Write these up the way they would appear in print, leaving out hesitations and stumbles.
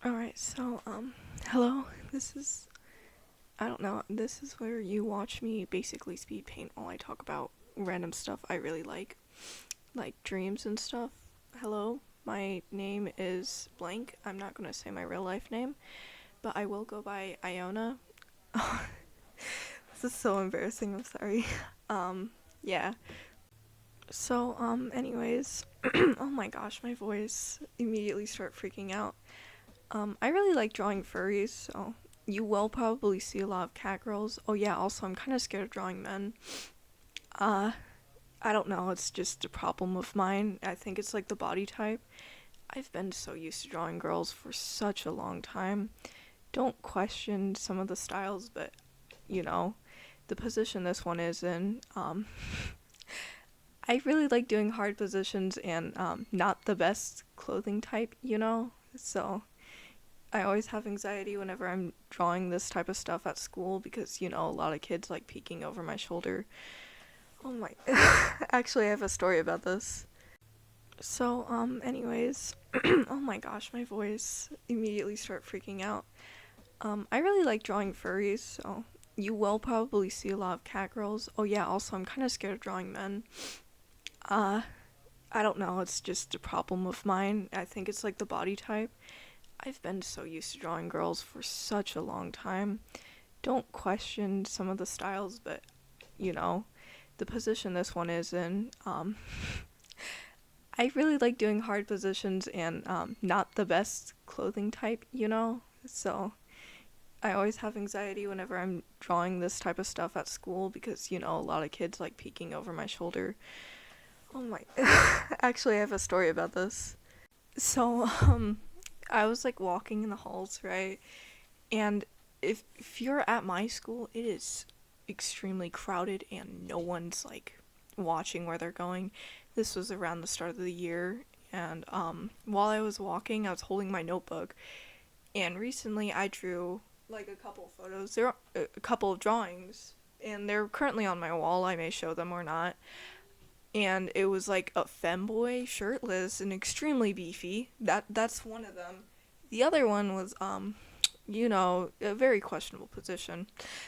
Alright, so, hello. I don't know, this is where you watch me basically speed paint while I talk about random stuff I really like dreams and stuff. Hello, my name is blank. I'm not gonna say my real life name, but I will go by Iona. This is so embarrassing, I'm sorry. Yeah. So, anyways, oh my gosh, my voice immediately start freaking out. I really like drawing furries, so you will probably see a lot of cat girls. Oh yeah, also I'm kind of scared of drawing men. Uh, I don't know, it's just a problem of mine. I think it's like the body type. I've been so used to drawing girls for such a long time. Don't question some of the styles, but you know, the position this one is in, I really like doing hard positions and not the best clothing type. So I always have anxiety whenever I'm drawing this type of stuff at school because, a lot of kids like peeking over my shoulder. Oh my. Actually, I have a story about this. So, anyways, oh my gosh, my voice immediately start freaking out. I really like drawing furries, so you will probably see a lot of cat girls. Oh yeah, also I'm kind of scared of drawing men. Uh, I don't know, it's just a problem of mine. I think it's like the body type. I've been so used to drawing girls for such a long time. Don't question some of the styles, but the position this one is in, I really like doing hard positions and not the best clothing type. So I always have anxiety whenever I'm drawing this type of stuff at school because, a lot of kids like peeking over my shoulder. Oh my. Actually, I have a story about this. So, I was like walking in the halls, right? And if you're at my school, it is extremely crowded and no one's like watching where they're going. This was around the start of the year, and while I was walking, I was holding my notebook, and recently I drew like a couple photos. There are a couple of drawings, and they're currently on my wall. I may show them or not. And it was like a femboy, shirtless and extremely beefy. That's one of them. The other one was a very questionable position.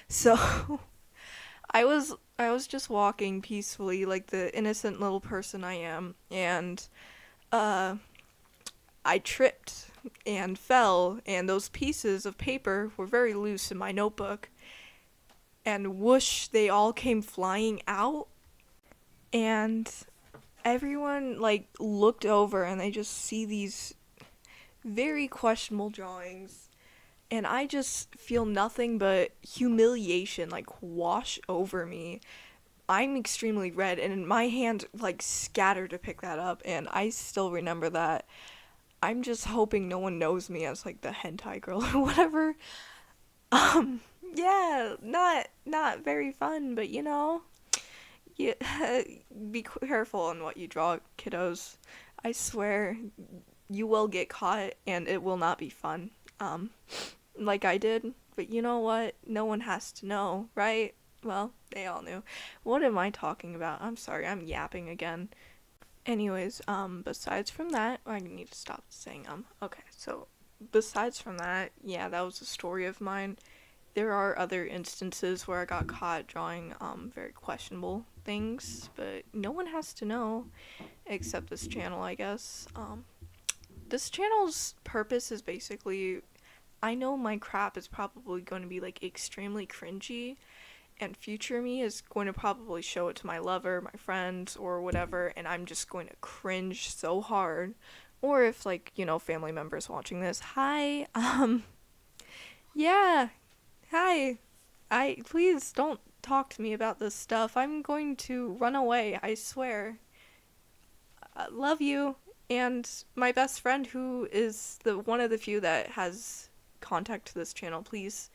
So I was just walking peacefully like the innocent little person I am, and uh I tripped and fell, and those pieces of paper were very loose in my notebook, and whoosh, they all came flying out, and everyone like looked over and they just see these very questionable drawings, and I just feel nothing but humiliation like wash over me. I'm extremely red, and my hand like scattered to pick that up, and I still remember that. I'm just hoping no one knows me as like the hentai girl or whatever. Um, yeah, not very fun, but you be careful on what you draw, kiddos. I swear, you will get caught, and it will not be fun. Um, like I did, but you know what? No one has to know, right? Well, they all knew. What am I talking about? I'm sorry, I'm yapping again. Anyways, besides from that, I need to stop saying okay, so besides from that, yeah, that was a story of mine. There are other instances where I got caught drawing very questionable things, but no one has to know except this channel, I guess. This channel's purpose is basically, I know my crap is probably going to be like extremely cringy, and future me is going to probably show it to my lover, my friends, or whatever, and I'm just going to cringe so hard. Or if like, family members watching this, hi, yeah, hi. I please don't talk to me about this stuff. I'm going to run away, I swear. I love you. And my best friend, who is the one of the few that has contact to this channel, please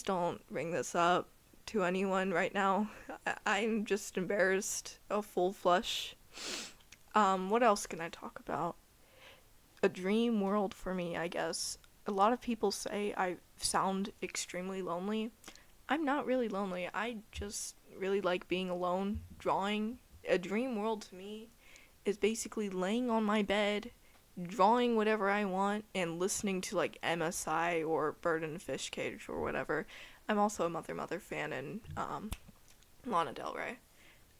don't bring this up to anyone right now. I'm just embarrassed. A full flush. What else can I talk about? A dream world for me, I guess. A lot of people say I sound extremely lonely. I'm not really lonely. I just really like being alone, drawing. A dream world to me is basically laying on my bed drawing whatever I want and listening to like MSI or Bird and Fish Cage or whatever. I'm also a Mother fan and Lana Del Rey.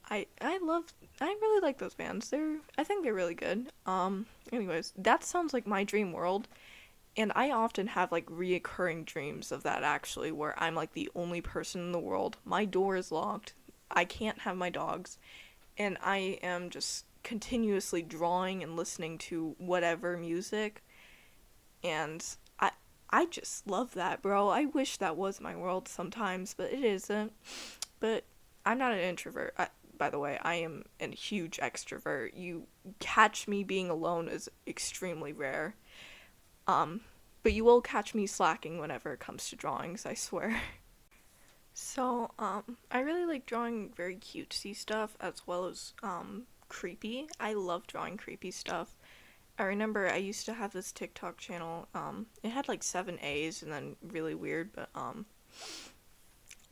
I love I really like those bands. I think they're really good. Anyways, that sounds like my dream world, and I often have like reoccurring dreams of that actually where I'm like the only person in the world. My door is locked. I can't have my dogs, and I am just continuously drawing and listening to whatever music, and I just love that, bro. I wish that was my world sometimes, but it isn't. But I'm not an introvert. By the way, I am a huge extrovert. You catch me being alone is extremely rare. Um, but you will catch me slacking whenever it comes to drawings, I swear. So, I really like drawing very cutesy stuff as well as, creepy. I love drawing creepy stuff. I remember I used to have this TikTok channel. It had like 7 A's and then really weird, but,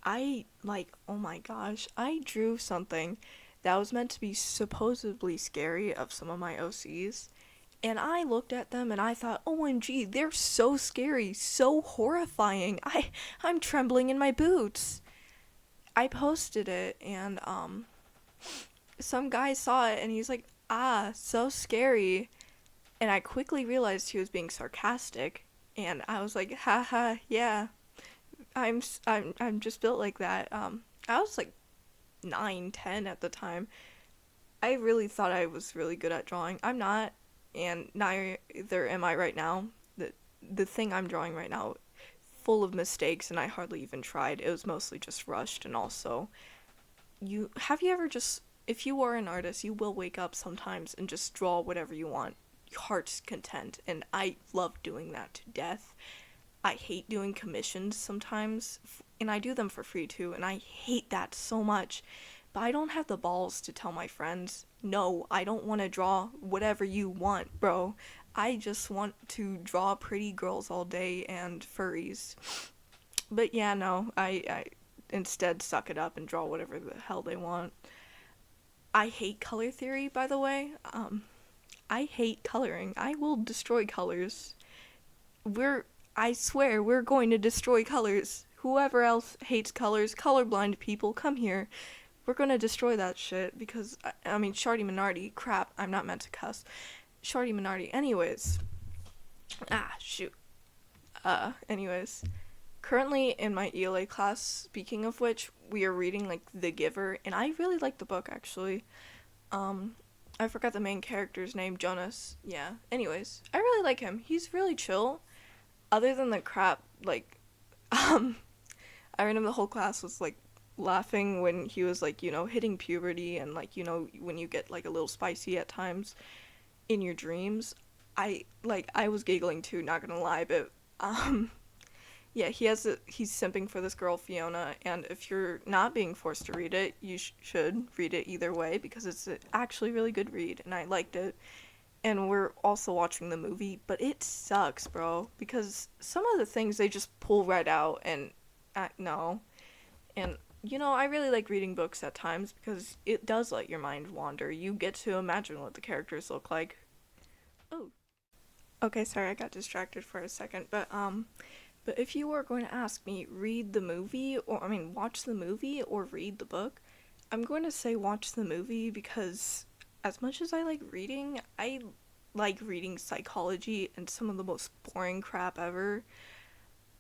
I, like, oh my gosh, I drew something that was meant to be supposedly scary of some of my OCs. And I looked at them and I thought, OMG, they're so scary, so horrifying. I'm trembling in my boots. I posted it and some guy saw it and he's like, ah, so scary. And I quickly realized he was being sarcastic and I was like, haha, yeah. I'm just built like that. I was like 9, 10 at the time. I really thought I was really good at drawing. I'm not, and neither am I right now. The thing I'm drawing right now, full of mistakes, and I hardly even tried. It was mostly just rushed, and also, you ever just, if you are an artist, you will wake up sometimes and just draw whatever you want, your heart's content, and I love doing that to death. I hate doing commissions sometimes, and I do them for free too, and I hate that so much. But I don't have the balls to tell my friends, no, I don't want to draw whatever you want, bro. I just want to draw pretty girls all day and furries. But yeah, no, I instead suck it up and draw whatever the hell they want. I hate color theory, by the way. I hate coloring. I will destroy colors. I swear, we're going to destroy colors. Whoever else hates colors, colorblind people, come here. We're gonna destroy that shit because, I mean, Shardy Minardi, crap, I'm not meant to cuss. Shardy Minardi, anyways. Shoot. Anyways. Currently in my ELA class, speaking of which, we are reading, like, The Giver, and I really like the book, actually. I forgot the main character's name, Jonas. Yeah, anyways. I really like him. He's really chill. Other than the crap, like, I remember the whole class was, like, laughing when he was, like, hitting puberty and, like, when you get, like, a little spicy at times in your dreams. I was giggling too, not gonna lie, but, yeah, he's simping for this girl, Fiona, and if you're not being forced to read it, you should read it either way, because it's actually a really good read, and I liked it. And we're also watching the movie, but it sucks, bro, because some of the things they just pull right out, and no. And, I really like reading books at times because it does let your mind wander. You get to imagine what the characters look like. Oh. Okay, sorry, I got distracted for a second, but if you were going to ask me, watch the movie or read the book, I'm going to say watch the movie because as much as I like reading psychology and some of the most boring crap ever.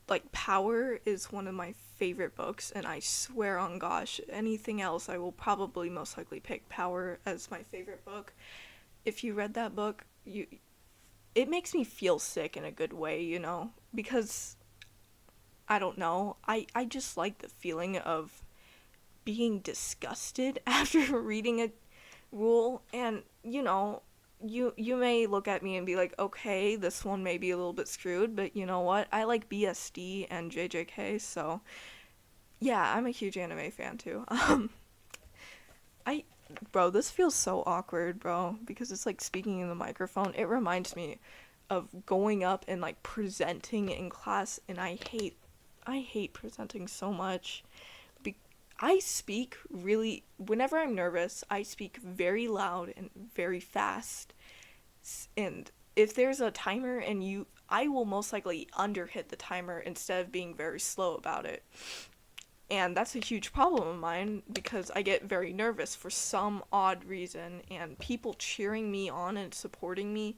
Like, Power is one of my favorite books, and I swear on gosh, anything else I will probably most likely pick Power as my favorite book. If you read that book, it makes me feel sick in a good way, because, I don't know, I just like the feeling of being disgusted after reading a rule, and, you may look at me and be like, okay, this one may be a little bit screwed, but you know what? I like BSD and JJK, so yeah, I'm a huge anime fan too. Bro, this feels so awkward, bro, because it's like speaking in the microphone. It reminds me of going up and like presenting in class, and I hate presenting so much. I speak whenever I'm nervous, I speak very loud and very fast. And if there's a timer and I will most likely underhit the timer instead of being very slow about it. And that's a huge problem of mine because I get very nervous for some odd reason, and people cheering me on and supporting me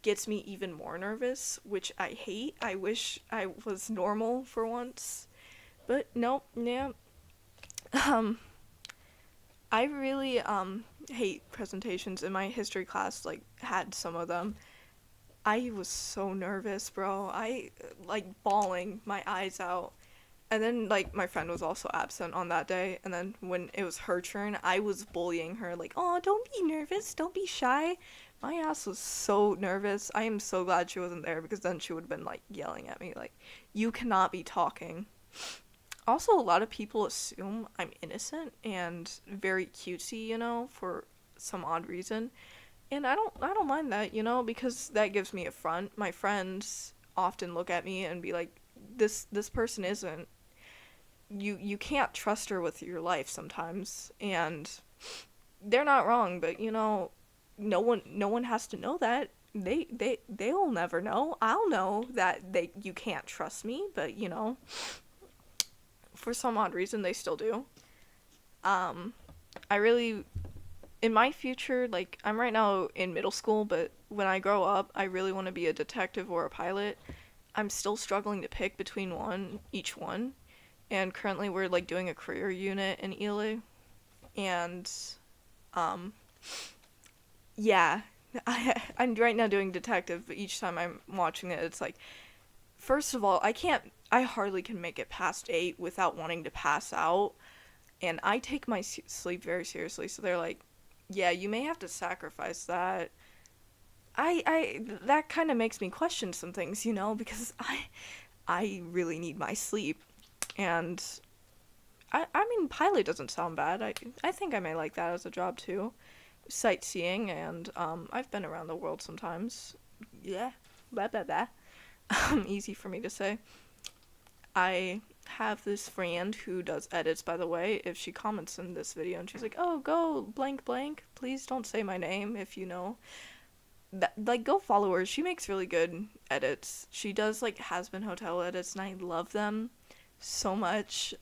gets me even more nervous, which I hate. I wish I was normal for once. But nope, yeah. Um I really hate presentations. In my history class, like, had some of them. I was so nervous, bro. I like bawling my eyes out. And then, like, my friend was also absent on that day. And then when it was her turn, I was bullying her, like, oh, don't be nervous. Don't be shy. My ass was so nervous. I am so glad she wasn't there because then she would have been, like, yelling at me, like, you cannot be talking. Also, a lot of people assume I'm innocent and very cutesy, for some odd reason. And I don't mind that, because that gives me a front. My friends often look at me and be like, this person isn't, you can't trust her with your life sometimes, and they're not wrong, but no one has to know that. They'll never know. I'll know that you can't trust me, but for some odd reason they still do. um I really, in my future, like, I'm right now in middle school, but when I grow up I really want to be a detective or a pilot. I'm still struggling to pick between each one, and currently we're like doing a career unit in ELA, and um yeah, I'm right now doing detective, but each time I'm watching it, it's like, first of all, I hardly can make it past 8 without wanting to pass out, and I take my sleep very seriously, so they're like, yeah, you may have to sacrifice that. I that kind of makes me question some things, because I really need my sleep. And I mean, pilot doesn't sound bad. I think I may like that as a job too. Sightseeing, and I've been around the world sometimes. Yeah, blah blah blah. Easy for me to say. I have this friend who does edits, by the way. If she comments in this video and she's like, "Oh, go blank blank," please don't say my name if you know. That, like, go follow her. She makes really good edits. She does like Has Been Hotel edits, and I love them so much.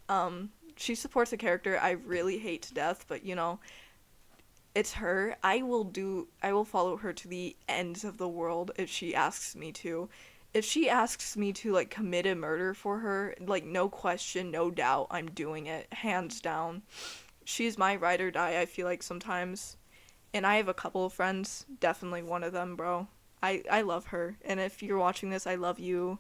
She supports a character I really hate to death, but it's her. I will follow her to the ends of the world if she asks me to. If she asks me to, like, commit a murder for her, like, no question, no doubt, I'm doing it, hands down. She's my ride or die, I feel like, sometimes. And I have a couple of friends, definitely one of them, bro. I love her. And if you're watching this, I love you.